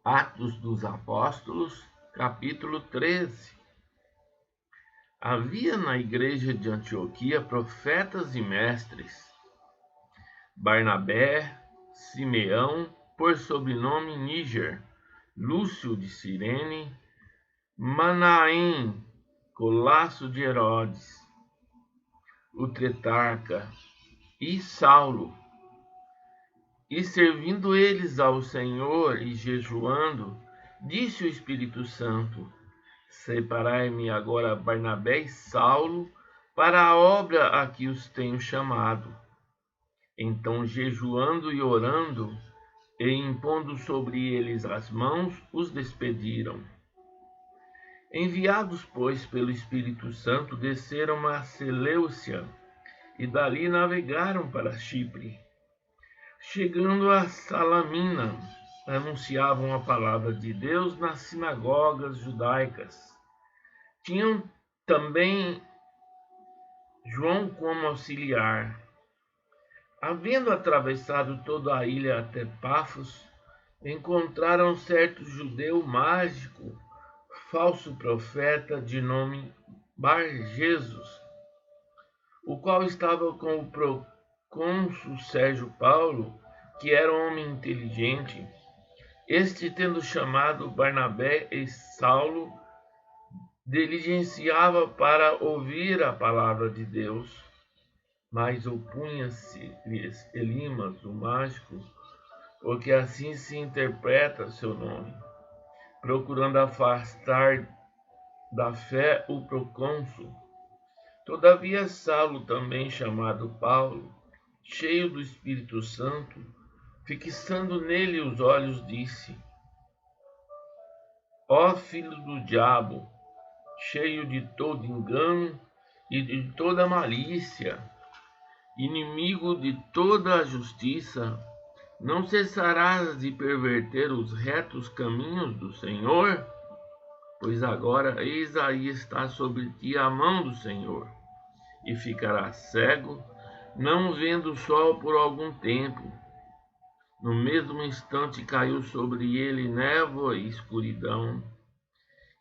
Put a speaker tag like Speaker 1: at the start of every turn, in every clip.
Speaker 1: Atos dos Apóstolos, capítulo 13. Havia na igreja de Antioquia profetas e mestres: Barnabé, Simeão, por sobrenome Níger, Lúcio de Cirene, Manaém, Colasso de Herodes, o Tetrarca, e Saulo. E servindo eles ao Senhor e jejuando, disse o Espírito Santo: Separai-me agora Barnabé e Saulo para a obra a que os tenho chamado. Então, jejuando e orando, e impondo sobre eles as mãos, os despediram. Enviados, pois, pelo Espírito Santo, desceram a Seleucia e dali navegaram para Chipre. Chegando a Salamina, anunciavam a palavra de Deus nas sinagogas judaicas. Tinham também João como auxiliar. Havendo atravessado toda a ilha até Pafos, encontraram certo judeu mágico, falso profeta, de nome Bar-Jesus, o qual estava com o procônsul Sérgio Paulo, que era um homem inteligente. Este, tendo chamado Barnabé e Saulo, diligenciava para ouvir a palavra de Deus, mas opunha-se-lhes Elimas, o mágico, porque assim se interpreta seu nome, procurando afastar da fé o procônsul. Todavia Saulo, também chamado Paulo, cheio do Espírito Santo, fixando nele os olhos, disse: Ó filho do diabo, cheio de todo engano e de toda malícia, inimigo de toda a justiça, não cessarás de perverter os retos caminhos do Senhor? Pois agora, eis aí está sobre ti a mão do Senhor, e ficarás cego, não vendo o sol por algum tempo. No mesmo instante caiu sobre ele névoa e escuridão,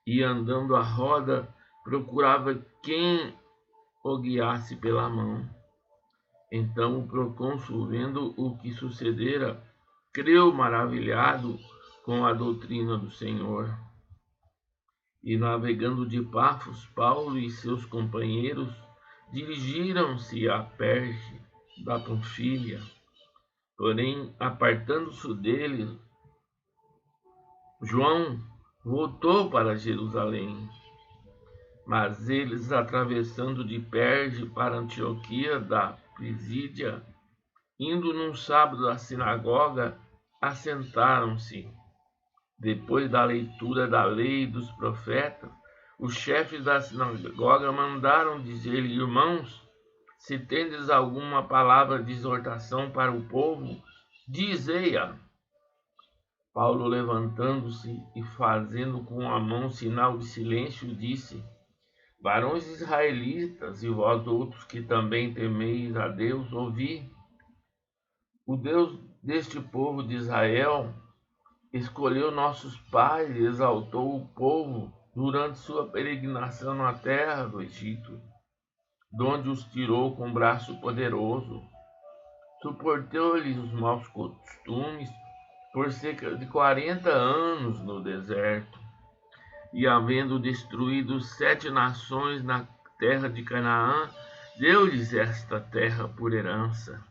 Speaker 1: e andando à roda, procurava quem o guiasse pela mão. Então o procônsul, vendo o que sucedera, creu maravilhado com a doutrina do Senhor. E navegando de Pafos, Paulo e seus companheiros dirigiram-se a Perge da Panfilha. Porém, apartando-se dele, João voltou para Jerusalém. Mas eles, atravessando de Perge para Antioquia da Pisídia, indo num sábado à sinagoga, assentaram-se. Depois da leitura da lei e dos profetas, os chefes da sinagoga mandaram dizer-lhe: Irmãos, se tendes alguma palavra de exortação para o povo, dizei-a. Paulo, levantando-se e fazendo com a mão sinal de silêncio, disse: Varões israelitas, e vós outros que também temeis a Deus, ouvi. O Deus deste povo de Israel escolheu nossos pais e exaltou o povo durante sua peregrinação na terra do Egito, de onde os tirou com braço poderoso. Suportou-lhes os maus costumes por cerca de 40 anos no deserto. E havendo destruído 7 nações na terra de Canaã, deu-lhes esta terra por herança.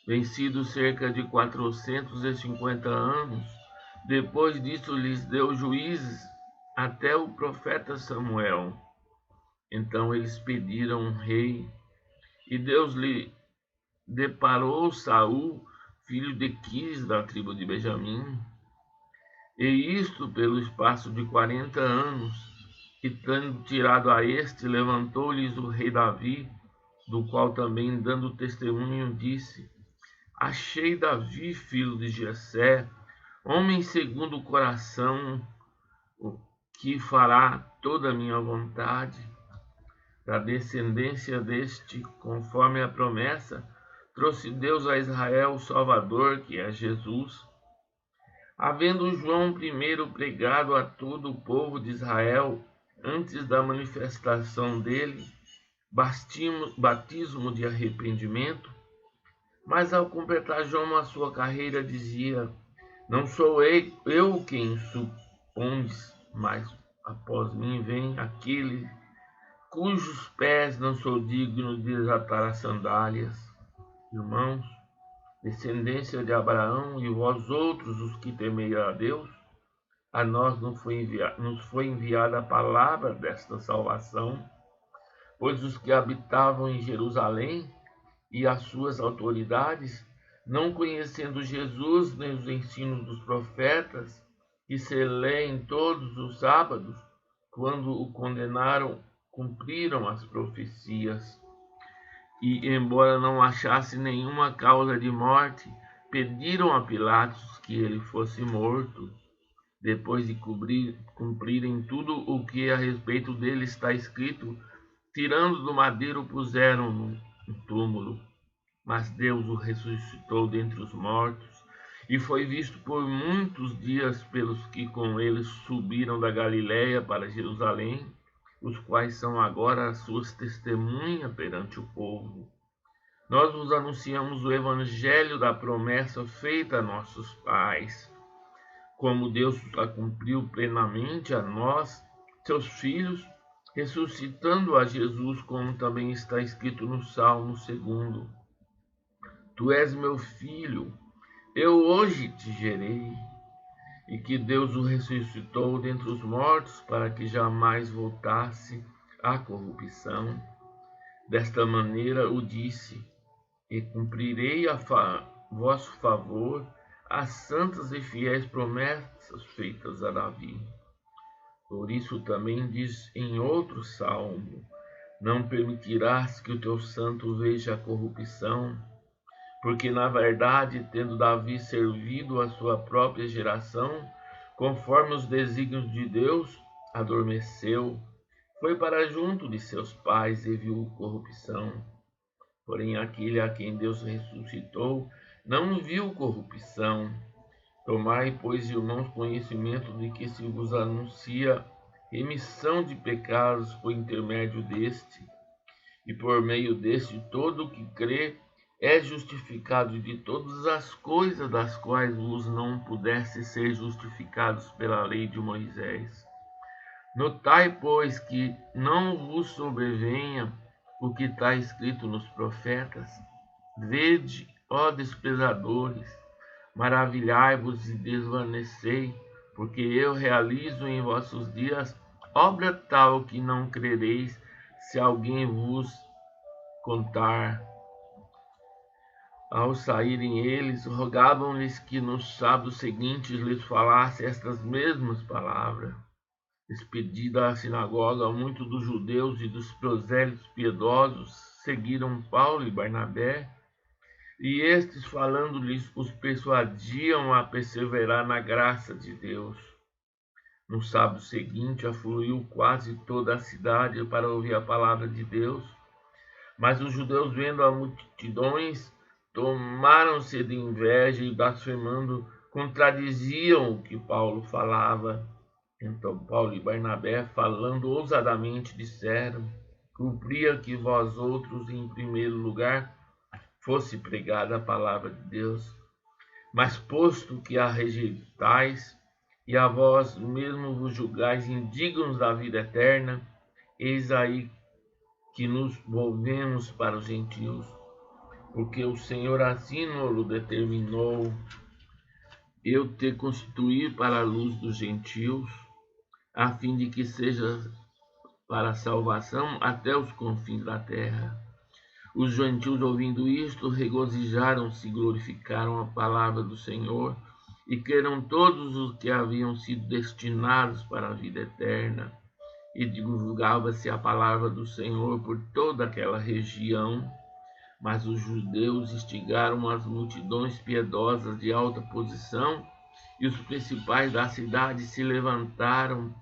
Speaker 1: Vencidos cerca de 450 anos, depois disso lhes deu juízes até o profeta Samuel. Então eles pediram um rei, e Deus lhe deparou Saul, filho de Quis, da tribo de Benjamim. E isto pelo espaço de 40 anos, e tendo tirado a este, levantou-lhes o rei Davi, do qual também, dando testemunho, disse: Achei Davi, filho de Jessé, homem segundo o coração, o que fará toda a minha vontade. Da descendência deste, conforme a promessa, trouxe Deus a Israel o Salvador, que é Jesus. Havendo João primeiro pregado a todo o povo de Israel, antes da manifestação dele, batismo de arrependimento, mas ao completar João a sua carreira dizia: não sou eu quem supondes, mas após mim vem aquele cujos pés não sou digno de desatar as sandálias. Irmãos, descendência de Abraão, e vós outros os que temeis a Deus, a nós nos foi enviada a palavra desta salvação, pois os que habitavam em Jerusalém e as suas autoridades, não conhecendo Jesus nem os ensinos dos profetas, que se lêem todos os sábados, quando o condenaram, cumpriram as profecias. E, embora não achasse nenhuma causa de morte, pediram a Pilatos que ele fosse morto. Depois de cumprirem tudo o que a respeito dele está escrito, tirando do madeiro, puseram-no no túmulo. Mas Deus o ressuscitou dentre os mortos, e foi visto por muitos dias pelos que com ele subiram da Galiléia para Jerusalém, os quais são agora as suas testemunhas perante o povo. Nós vos anunciamos o evangelho da promessa feita a nossos pais, como Deus a cumpriu plenamente a nós, seus filhos, ressuscitando a Jesus, como também está escrito no Salmo 2: Tu és meu filho, eu hoje te gerei. E que Deus o ressuscitou dentre os mortos para que jamais voltasse à corrupção. Desta maneira o disse: e cumprirei a vosso favor as santas e fiéis promessas feitas a Davi. Por isso também diz em outro salmo: não permitirás que o teu santo veja a corrupção, porque na verdade, tendo Davi servido a sua própria geração, conforme os desígnios de Deus, adormeceu, foi para junto de seus pais e viu corrupção. Porém, aquele a quem Deus ressuscitou não viu corrupção. Tomai, pois, irmãos, conhecimento de que se vos anuncia remissão de pecados por intermédio deste, e por meio deste todo o que crê é justificado de todas as coisas das quais vos não pudesse ser justificados pela lei de Moisés. Notai, pois, que não vos sobrevenha o que está escrito nos profetas: vede, ó desprezadores, maravilhai-vos e desvanecei, porque eu realizo em vossos dias obra tal que não crereis, se alguém vos contar. Ao saírem eles, rogavam-lhes que no sábado seguinte lhes falasse estas mesmas palavras. Despedida a sinagoga, muitos dos judeus e dos prosélitos piedosos seguiram Paulo e Barnabé, e estes, falando-lhes, os persuadiam a perseverar na graça de Deus. No sábado seguinte, afluiu quase toda a cidade para ouvir a palavra de Deus, mas os judeus, vendo as multidões, tomaram-se de inveja e, blasfemando, contradiziam o que Paulo falava. Então Paulo e Barnabé, falando ousadamente, disseram: cumpria que vós outros, em primeiro lugar, fosse pregada a palavra de Deus. Mas posto que a rejeitais, e a vós mesmo vos julgais indignos da vida eterna, eis aí que nos volvemos para os gentios, porque o Senhor assim nos determinou, eu te constituir para a luz dos gentios, a fim de que seja para a salvação até os confins da terra. Os gentios, ouvindo isto, regozijaram-se e glorificaram a palavra do Senhor, e creram todos os que haviam sido destinados para a vida eterna. E divulgava-se a palavra do Senhor por toda aquela região. Mas os judeus instigaram as multidões piedosas de alta posição, e os principais da cidade se levantaram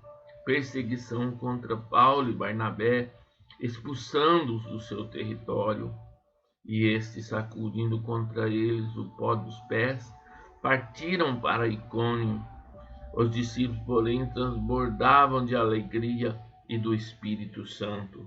Speaker 1: perseguição contra Paulo e Barnabé, expulsando-os do seu território. E estes, sacudindo contra eles o pó dos pés, partiram para Icônio. Os discípulos, porém, transbordavam de alegria e do Espírito Santo.